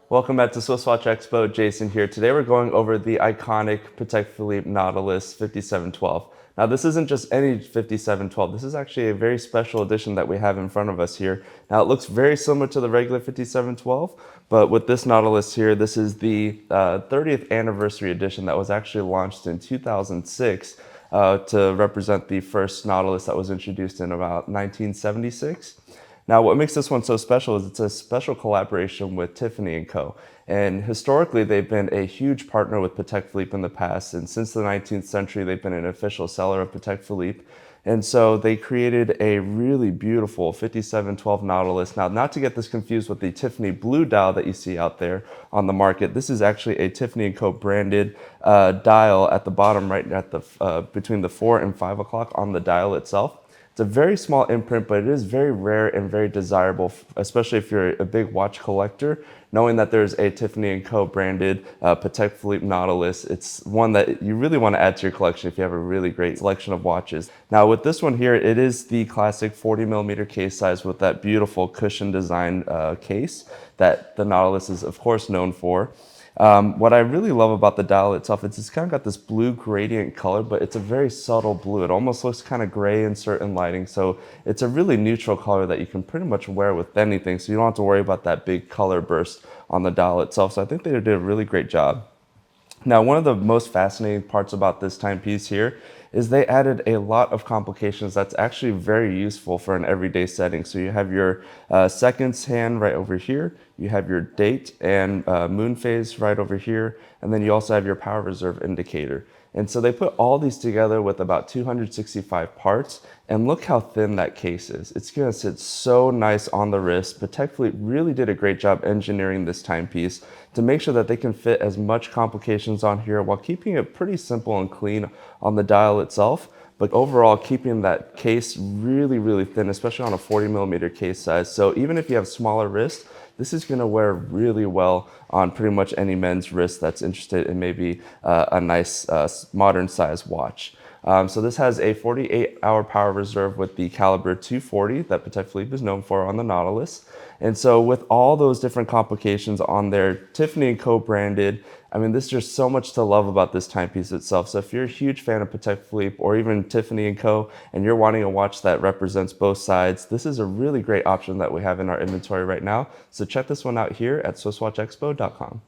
Welcome back to Swiss Watch Expo. Jason here. Today we're going over the iconic Patek Philippe Nautilus 5712. Now this isn't just any 5712. This is actually a very special edition that we have in front of us here. Now it looks very similar to the regular 5712, but with this Nautilus here, this is the 30th anniversary edition that was actually launched in 2006 to represent the first Nautilus that was introduced in about 1976. Now, what makes this one so special is it's a special collaboration with Tiffany Co. And historically, they've been a huge partner with Patek Philippe in the past. And since the 19th century, they've been an official seller of Patek Philippe. And so they created a really beautiful 5712 Nautilus. Now, not to get this confused with the Tiffany blue dial that you see out there on the market, this is actually a Tiffany Co branded dial at the bottom, right at the between the 4 and 5 o'clock on the dial itself. It's a very small imprint, but it is very rare and very desirable, especially if you're a big watch collector. Knowing that there's a Tiffany Co branded Patek Philippe Nautilus, it's one that you really want to add to your collection if you have a really great selection of watches. Now with this one here, it is the classic 40mm case size with that beautiful cushion design case that the Nautilus is of course known for. What I really love about the dial itself, it's kind of got this blue gradient color, but it's a very subtle blue. It almost looks kind of gray in certain lighting. So it's a really neutral color that you can pretty much wear with anything. So you don't have to worry about that big color burst on the dial itself. So I think they did a really great job. Now, one of the most fascinating parts about this timepiece here is they added a lot of complications that's actually very useful for an everyday setting. So you have your seconds hand right over here, you have your date and Moonphase right over here, and then you also have your power reserve indicator. And so they put all these together with about 265 parts, and look how thin that case is. It's gonna sit so nice on the wrist. Patek Philippe really did a great job engineering this timepiece to make sure that they can fit as much complications on here while keeping it pretty simple and clean on the dial itself. But overall, keeping that case really, really thin, especially on a 40mm case size. So even if you have smaller wrists, this is gonna wear really well on pretty much any men's wrist that's interested in maybe a nice modern size watch. So this has a 48-hour power reserve with the caliber 240 that Patek Philippe is known for on the Nautilus. And so with all those different complications on there, Tiffany Co branded, I mean, there's just so much to love about this timepiece itself. So if you're a huge fan of Patek Philippe or even Tiffany Co, and you're wanting a watch that represents both sides, this is a really great option that we have in our inventory right now. So check this one out here at SwissWatchExpo.com.